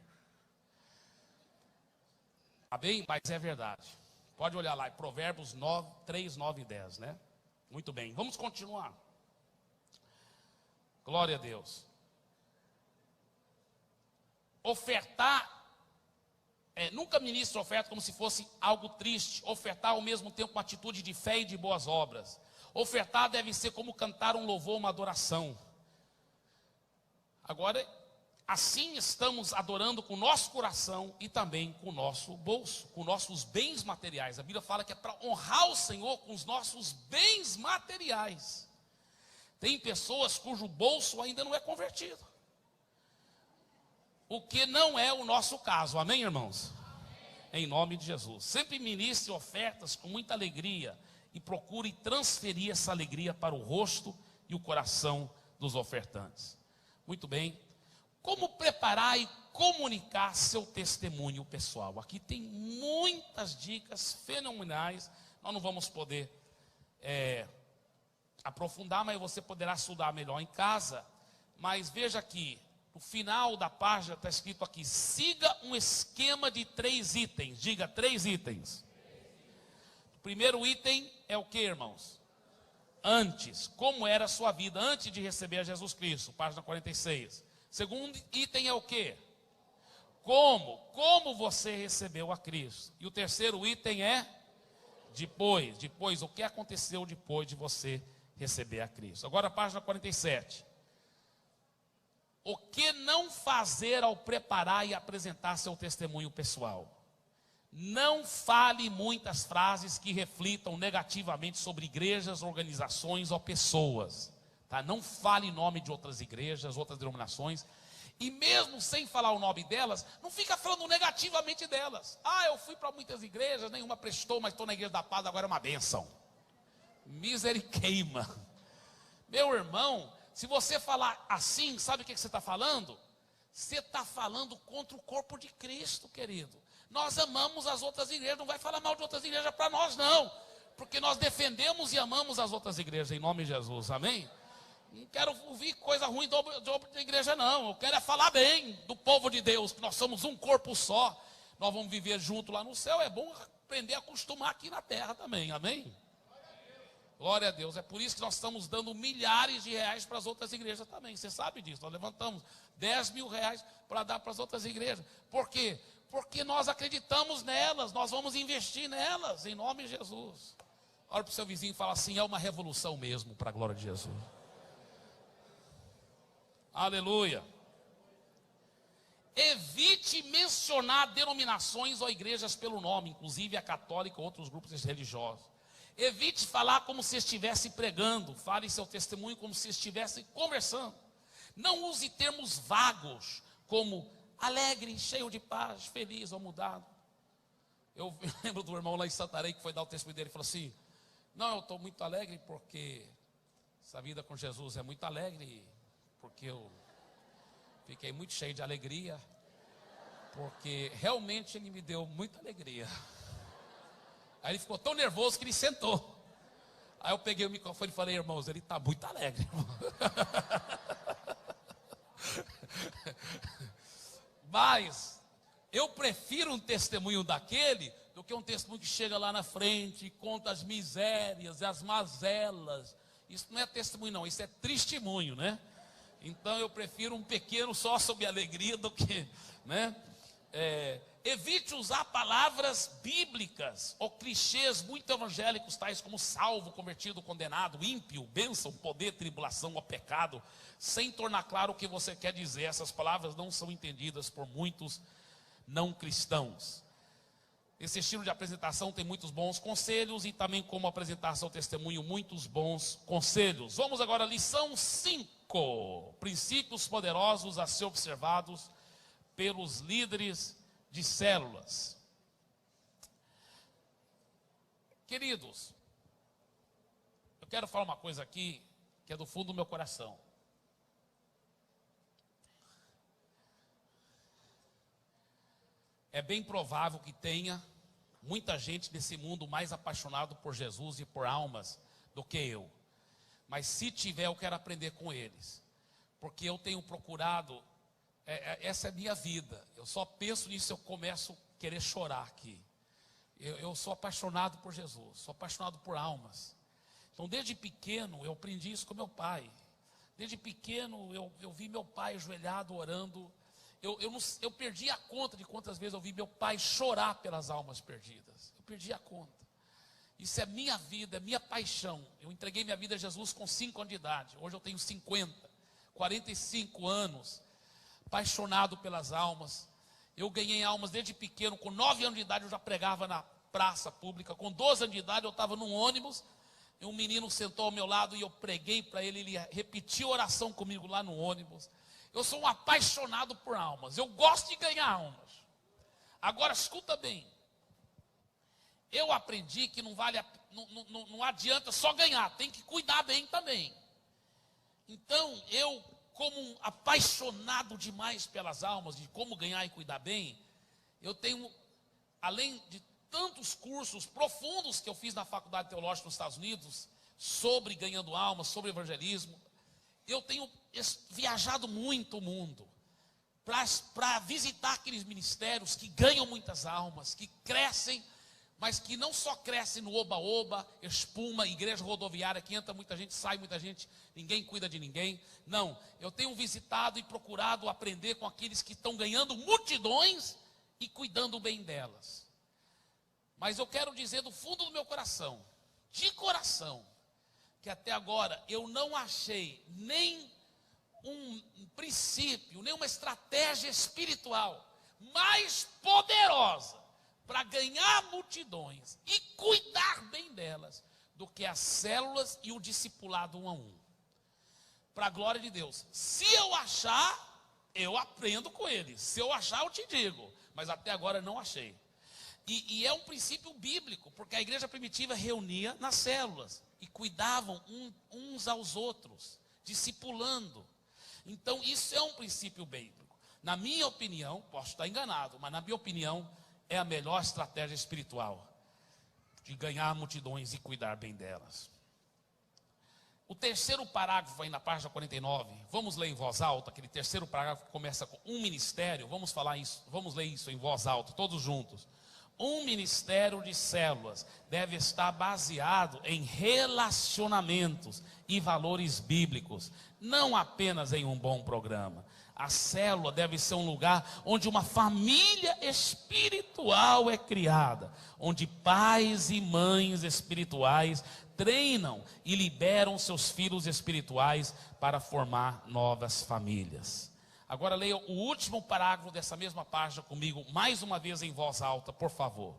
Tá bem? Mas é verdade. Pode olhar lá, Provérbios 3, 9 e 10, né? Muito bem, vamos continuar. Glória a Deus. Ofertar, nunca ministre oferta como se fosse algo triste. Ofertar ao mesmo tempo uma atitude de fé e de boas obras. Ofertar deve ser como cantar um louvor, uma adoração. Agora, assim estamos adorando com o nosso coração e também com o nosso bolso, com nossos bens materiais. A Bíblia fala que é para honrar o Senhor com os nossos bens materiais. Tem pessoas cujo bolso ainda não é convertido. O que não é o nosso caso, amém, irmãos? Amém. Em nome de Jesus. Sempre ministre ofertas com muita alegria e procure transferir essa alegria para o rosto e o coração dos ofertantes. Muito bem. Como preparar e comunicar seu testemunho pessoal? Aqui tem muitas dicas fenomenais. Nós não vamos poder aprofundar, mas você poderá estudar melhor em casa. Mas veja aqui, no final da página está escrito aqui: siga um esquema de 3 itens. Diga 3 itens. O primeiro item é o que, irmãos? Antes. Como era a sua vida antes de receber a Jesus Cristo? Página 46. Segundo item é o que? Como? Como você recebeu a Cristo? E o terceiro item é depois. Depois, o que aconteceu depois de você receber a Cristo? Agora a página 47. O que não fazer ao preparar e apresentar seu testemunho pessoal? Não fale muitas frases que reflitam negativamente sobre igrejas, organizações ou pessoas. Tá? Não fale em nome de outras igrejas, outras denominações. E mesmo sem falar o nome delas, não fica falando negativamente delas. Eu fui para muitas igrejas, nenhuma prestou, mas estou na igreja da paz, agora é uma bênção. Misericórdia. Meu irmão, se você falar assim, sabe o que você está falando? Você está falando contra o corpo de Cristo, querido. Nós amamos as outras igrejas, não vai falar mal de outras igrejas para nós, não. Porque nós defendemos e amamos as outras igrejas, em nome de Jesus, amém? Não quero ouvir coisa ruim de outra igreja, não. Eu quero é falar bem do povo de Deus, que nós somos um corpo só. Nós vamos viver junto lá no céu, é bom aprender a acostumar aqui na terra também, amém? Glória a Deus, é por isso que nós estamos dando milhares de reais para as outras igrejas também. Você sabe disso, nós levantamos 10 mil reais para dar para as outras igrejas. Por quê? Porque nós acreditamos nelas, nós vamos investir nelas, em nome de Jesus. Olha para o seu vizinho e fala assim, é uma revolução mesmo, para a glória de Jesus. Aleluia. Evite mencionar denominações ou igrejas pelo nome, inclusive a católica ou outros grupos religiosos. Evite falar como se estivesse pregando. Fale seu testemunho como se estivesse conversando. Não use termos vagos como alegre, cheio de paz, feliz ou mudado. Eu lembro do irmão lá em Santarém que foi dar o testemunho dele e falou assim, não, eu estou muito alegre porque essa vida com Jesus é muito alegre, porque eu fiquei muito cheio de alegria, porque realmente Ele me deu muita alegria. Aí ele ficou tão nervoso que ele sentou. Aí eu peguei o microfone e falei, irmãos, ele está muito alegre. Mas eu prefiro um testemunho daquele do que um testemunho que chega lá na frente e conta as misérias e as mazelas. Isso não é testemunho não, isso é testemunho, né? Então eu prefiro um pequeno só sobre alegria do que, né? Evite usar palavras bíblicas ou clichês muito evangélicos, tais como salvo, convertido, condenado, ímpio, bênção, poder, tribulação ou pecado, sem tornar claro o que você quer dizer. Essas palavras não são entendidas por muitos não cristãos. Esse estilo de apresentação tem muitos bons conselhos e também como apresentação testemunho, muitos bons conselhos. Vamos agora à lição 5. Princípios poderosos a ser observados pelos líderes de células. Queridos, eu quero falar uma coisa aqui que é do fundo do meu coração. É bem provável que tenha muita gente nesse mundo mais apaixonado por Jesus e por almas do que eu. Mas se tiver, eu quero aprender com eles. Porque eu tenho procurado, essa é a minha vida. Eu só penso nisso, eu começo a querer chorar aqui. Eu sou apaixonado por Jesus, sou apaixonado por almas. Então desde pequeno eu aprendi isso com meu pai. Desde pequeno eu vi meu pai ajoelhado orando. Eu perdi a conta de quantas vezes eu vi meu pai chorar pelas almas perdidas. Eu perdi a conta. Isso é minha vida, é minha paixão. Eu entreguei minha vida a Jesus com 5 anos de idade. Hoje eu tenho 50, 45 anos, apaixonado pelas almas. Eu ganhei almas desde pequeno. Com 9 anos de idade eu já pregava na praça pública. Com 12 anos de idade eu estava num ônibus. E um menino sentou ao meu lado e eu preguei para ele. Ele repetiu a oração comigo lá no ônibus. Eu sou um apaixonado por almas. Eu gosto de ganhar almas. Agora escuta bem. Eu aprendi que não adianta só ganhar. Tem que cuidar bem também. Então eu, como um apaixonado demais pelas almas, de como ganhar e cuidar bem, eu tenho, além de tantos cursos profundos que eu fiz na Faculdade Teológica nos Estados Unidos, sobre ganhando almas, sobre evangelismo, eu tenho viajado muito o mundo para visitar aqueles ministérios que ganham muitas almas, que crescem, mas que não só crescem no oba-oba, espuma, igreja rodoviária, que entra muita gente, sai muita gente, ninguém cuida de ninguém. Não, eu tenho visitado e procurado aprender com aqueles que estão ganhando multidões e cuidando bem delas. Mas eu quero dizer do fundo do meu coração, de coração, que até agora eu não achei nem um princípio, nem uma estratégia espiritual mais poderosa para ganhar multidões e cuidar bem delas do que as células e o discipulado 1 a 1. Para a glória de Deus. Se eu achar, eu aprendo com ele. Se eu achar, eu te digo. Mas até agora eu não achei. E é um princípio bíblico, porque a igreja primitiva reunia nas células e cuidavam uns aos outros, discipulando. Então isso é um princípio bíblico. Na minha opinião, posso estar enganado, mas na minha opinião é a melhor estratégia espiritual de ganhar multidões e cuidar bem delas. O terceiro parágrafo aí na página 49, vamos ler em voz alta, aquele terceiro parágrafo que começa com um ministério, vamos ler isso em voz alta, todos juntos. Um ministério de células deve estar baseado em relacionamentos e valores bíblicos, não apenas em um bom programa. A célula deve ser um lugar onde uma família espiritual é criada, onde pais e mães espirituais treinam e liberam seus filhos espirituais para formar novas famílias. Agora leia o último parágrafo dessa mesma página comigo, mais uma vez em voz alta, por favor.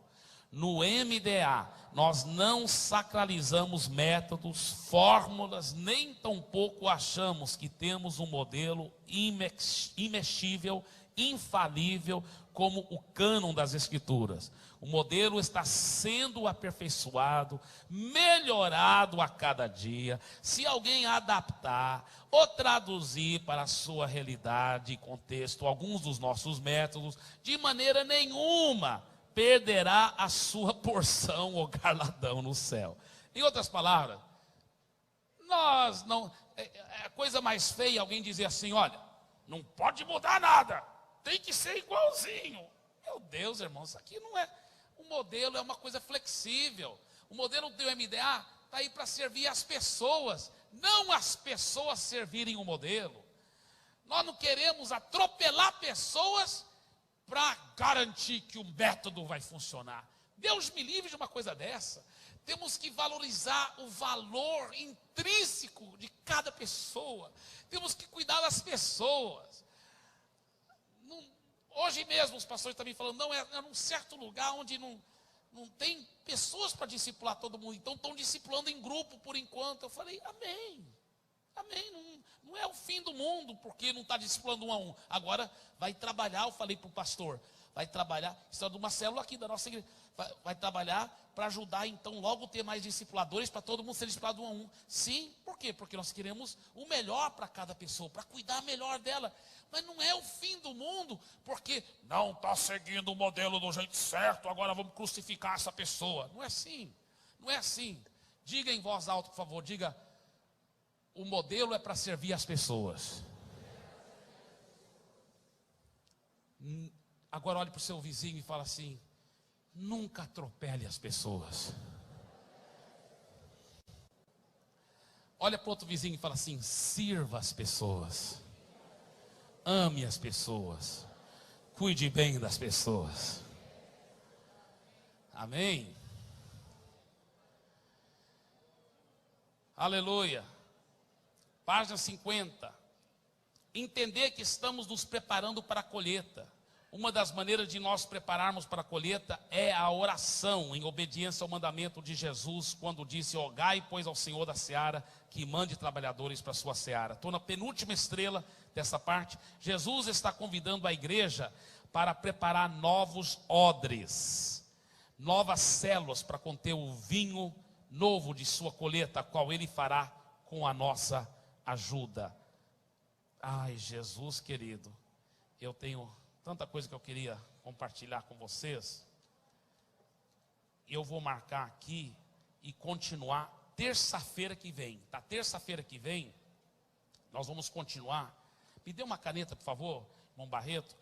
No MDA, nós não sacralizamos métodos, fórmulas, nem tampouco achamos que temos um modelo imexível, infalível, como o cânon das Escrituras. O modelo está sendo aperfeiçoado, melhorado a cada dia. Se alguém adaptar ou traduzir para a sua realidade e contexto alguns dos nossos métodos, de maneira nenhuma perderá a sua porção ou galardão no céu. Em outras palavras, nós não... É a coisa mais feia alguém dizer assim, olha, não pode mudar nada, tem que ser igualzinho. Meu Deus, irmão, isso aqui não é... O modelo é uma coisa flexível. O modelo do MDA está aí para servir as pessoas, não as pessoas servirem o modelo. Nós não queremos atropelar pessoas para garantir que o método vai funcionar. Deus me livre de uma coisa dessa. Temos que valorizar o valor intrínseco de cada pessoa. Temos que cuidar das pessoas. Hoje mesmo os pastores também falando, não, é num certo lugar onde não tem pessoas para discipular todo mundo, então estão discipulando em grupo por enquanto. Eu falei, amém, não é o fim do mundo, porque não está discipulando um a um. Agora vai trabalhar, eu falei para o pastor, vai trabalhar, isso é de uma célula aqui da nossa igreja, vai trabalhar para ajudar então logo ter mais discipuladores, para todo mundo ser discipulado um a um. Sim, por quê? Porque nós queremos o melhor para cada pessoa, para cuidar melhor dela. Mas não é o fim do mundo, porque não está seguindo o modelo do jeito certo, agora vamos crucificar essa pessoa. Não é assim, não é assim. Diga em voz alta, por favor, diga, o modelo é para servir as pessoas. Agora olhe para o seu vizinho e fala assim, nunca atropele as pessoas. Olha para o outro vizinho e fala assim, sirva as pessoas. Ame as pessoas. Cuide bem das pessoas. Amém? Aleluia. Página 50. Entender que estamos nos preparando para a colheita. Uma das maneiras de nós prepararmos para a colheita é a oração, em obediência ao mandamento de Jesus, quando disse, rogai, pois, ao Senhor da seara, que mande trabalhadores para a sua seara. Estou na penúltima estrela dessa parte. Jesus está convidando a igreja para preparar novos odres, novas células para conter o vinho novo de sua colheita, qual ele fará com a nossa ajuda. Ai, Jesus querido, eu tenho tanta coisa que eu queria compartilhar com vocês. Eu vou marcar aqui e continuar terça-feira que vem, tá? Terça-feira que vem, nós vamos continuar. Me dê uma caneta, por favor, irmão Barreto,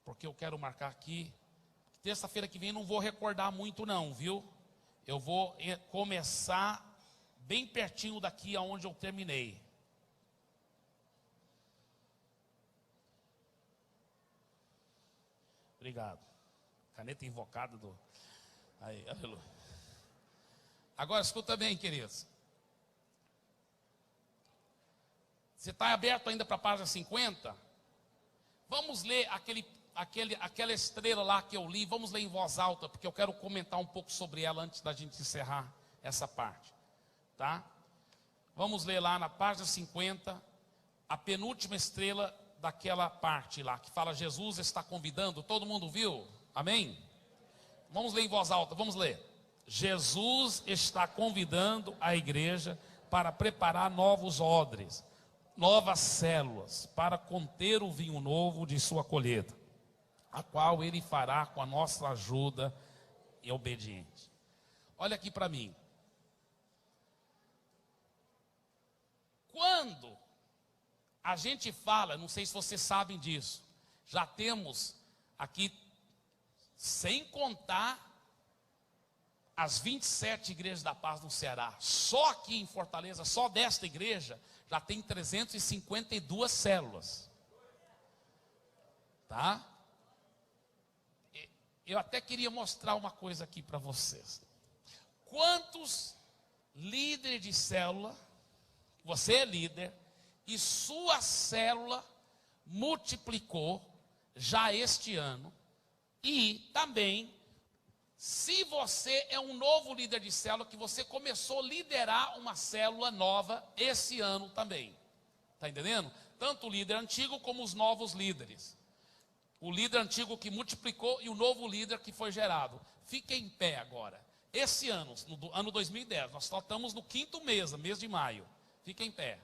porque eu quero marcar aqui. Terça-feira que vem não vou recordar muito não, viu? Eu vou começar bem pertinho daqui aonde eu terminei. Obrigado. Caneta invocada do... Aí, aleluia. Agora escuta bem, queridos. Você está aberto ainda para a página 50? Vamos ler aquela estrela lá que eu li. Vamos ler em voz alta, porque eu quero comentar um pouco sobre ela antes da gente encerrar essa parte. Tá? Vamos ler lá na página 50, a penúltima estrela daquela parte lá, que fala Jesus está convidando. Todo mundo viu? Amém? Vamos ler em voz alta, vamos ler. Jesus está convidando a igreja para preparar novos odres, novas células, para conter o vinho novo de sua colheita, a qual ele fará com a nossa ajuda e obediente. Olha aqui para mim. Quando a gente fala, não sei se vocês sabem disso, já temos aqui, sem contar as 27 igrejas da paz no Ceará, só aqui em Fortaleza, só desta igreja, já tem 352 células. Tá? Eu até queria mostrar uma coisa aqui para vocês. Quantos líderes de célula, você é líder, e sua célula multiplicou já este ano, e também, se você é um novo líder de célula, que você começou a liderar uma célula nova esse ano também. Está entendendo? Tanto o líder antigo como os novos líderes. O líder antigo que multiplicou e o novo líder que foi gerado. Fique em pé agora. Esse ano, no ano 2010, nós só estamos no 5º mês, mês de maio. Fique em pé.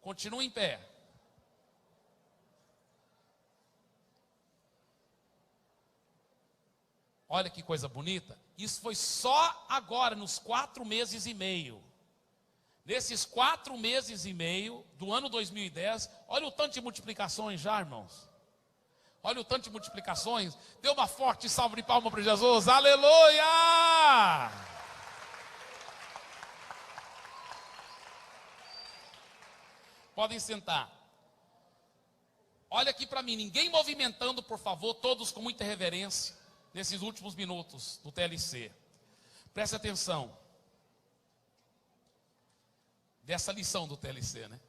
Continue em pé. Olha que coisa bonita. Isso foi só agora, nos 4 meses e meio. Nesses 4 meses e meio do ano 2010, olha o tanto de multiplicações já, irmãos. Olha o tanto de multiplicações. Dê uma forte salva de palmas para Jesus. Aleluia! Podem sentar. Olha aqui para mim, ninguém movimentando, por favor, todos com muita reverência, nesses últimos minutos do TLC. Preste atenção. Dessa lição do TLC, né?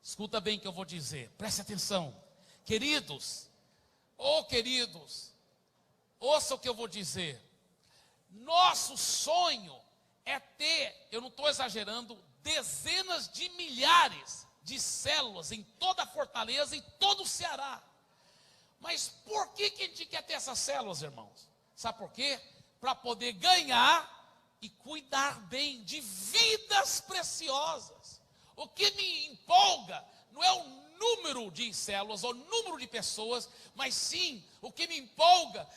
Escuta bem o que eu vou dizer, preste atenção. Queridos, queridos, ouça o que eu vou dizer. Nosso sonho é ter, eu não estou exagerando, dezenas de milhares de células em toda a Fortaleza e todo o Ceará. Mas por que a gente quer ter essas células, irmãos? Sabe por quê? Para poder ganhar e cuidar bem de vidas preciosas. O que me empolga não é o número de células ou número de pessoas, mas sim, o que me empolga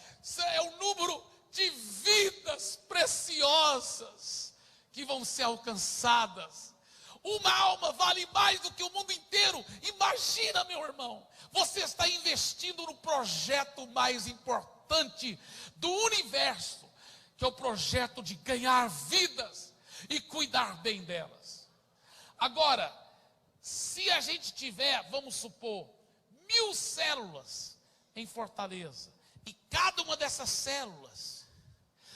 é o número de vidas preciosas que vão ser alcançadas. Uma alma vale mais do que o mundo inteiro. Imagina, meu irmão, você está investindo no projeto mais importante do universo, que é o projeto de ganhar vidas e cuidar bem delas. Agora, se a gente tiver, vamos supor, 1000 células em Fortaleza, e cada uma dessas células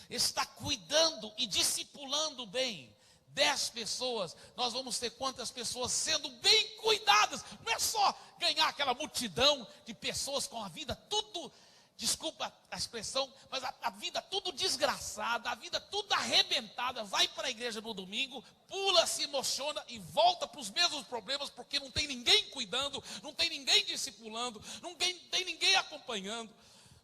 está cuidando e discipulando bem 10 pessoas, nós vamos ter quantas pessoas sendo bem cuidadas? Não é só ganhar aquela multidão de pessoas com a vida tudo, desculpa a expressão, mas a vida tudo desgraçada, a vida tudo arrebentada, vai para a igreja no domingo, pula, se emociona e volta para os mesmos problemas, porque não tem ninguém cuidando, não tem ninguém discipulando, não tem ninguém acompanhando.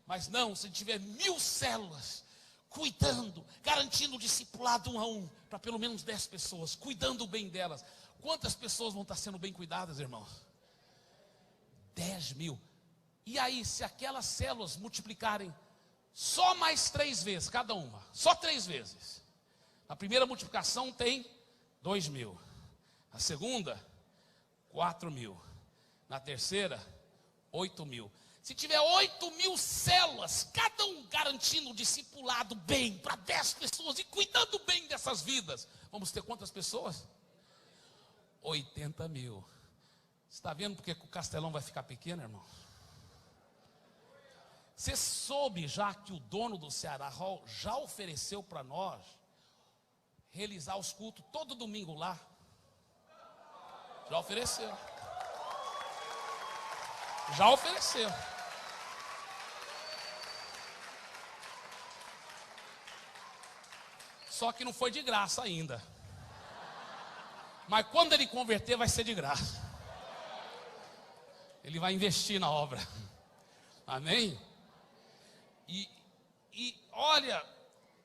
Mas não, se tiver 1000 células cuidando, garantindo o discipulado 1 a 1, para pelo menos 10 pessoas, cuidando bem delas. Quantas pessoas vão estar sendo bem cuidadas, irmãos? 10.000. E aí, se aquelas células multiplicarem só mais 3 vezes, cada uma, só 3 vezes. Na primeira multiplicação tem 2.000. Na segunda, 4.000. Na terceira, 8.000. Se tiver 8.000 células, cada um garantindo o discipulado bem para 10 pessoas e cuidando bem dessas vidas, vamos ter quantas pessoas? 80.000. Você está vendo porque o Castelão vai ficar pequeno, irmão? Você soube já que o dono do Ceará Hall já ofereceu para nós realizar os cultos todo domingo lá? Já ofereceu. Já ofereceu. Só que não foi de graça ainda. Mas quando ele converter, vai ser de graça. Ele vai investir na obra. Amém? E olha,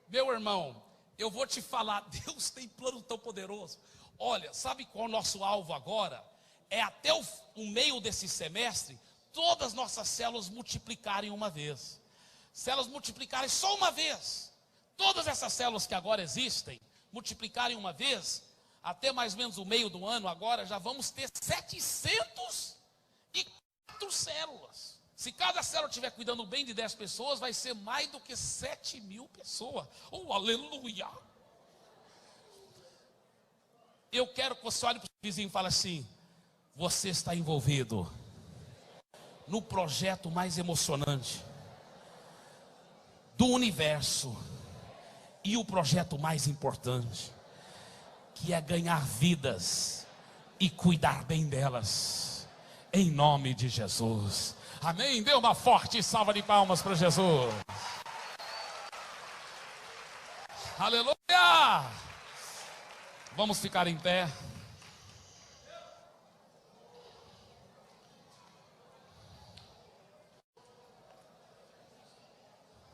meu irmão, eu vou te falar, Deus tem plano tão poderoso. Olha, sabe qual é o nosso alvo agora? É até o meio desse semestre, todas as nossas células multiplicarem uma vez. Se elas multiplicarem só uma vez, todas essas células que agora existem, multiplicarem uma vez, até mais ou menos o meio do ano agora, já vamos ter 704 células. Se cada célula estiver cuidando bem de 10 pessoas, vai ser mais do que 7.000 pessoas. Oh, aleluia! Eu quero que você olhe para o vizinho e fale assim: você está envolvido no projeto mais emocionante do universo e o projeto mais importante, que é ganhar vidas e cuidar bem delas, em nome de Jesus. Amém? Dê uma forte salva de palmas para Jesus. Aleluia! Vamos ficar em pé.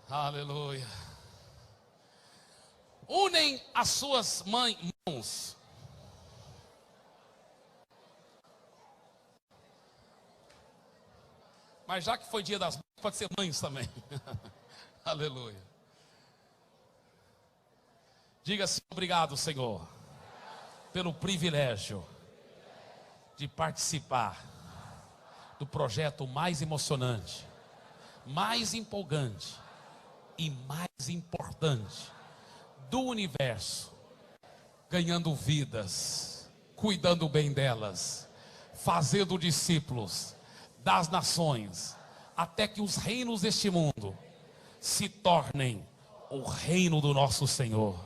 Aleluia. Unem as suas mãos. Mas já que foi dia das mães, pode ser mães também. Aleluia. Diga assim: obrigado, Senhor, pelo privilégio de participar do projeto mais emocionante, mais empolgante e mais importante do universo, ganhando vidas, cuidando bem delas, fazendo discípulos das nações, até que os reinos deste mundo se tornem o reino do nosso Senhor,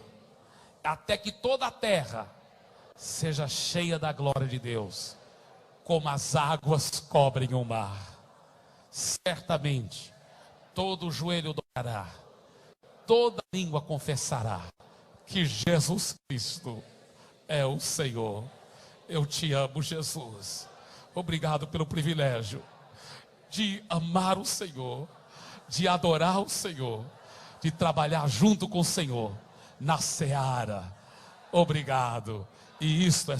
até que toda a terra seja cheia da glória de Deus, como as águas cobrem o mar. Certamente todo joelho dobrará, toda língua confessará que Jesus Cristo é o Senhor. Eu te amo, Jesus. Obrigado pelo privilégio de amar o Senhor, de adorar o Senhor, de trabalhar junto com o Senhor na seara. Obrigado. E isto é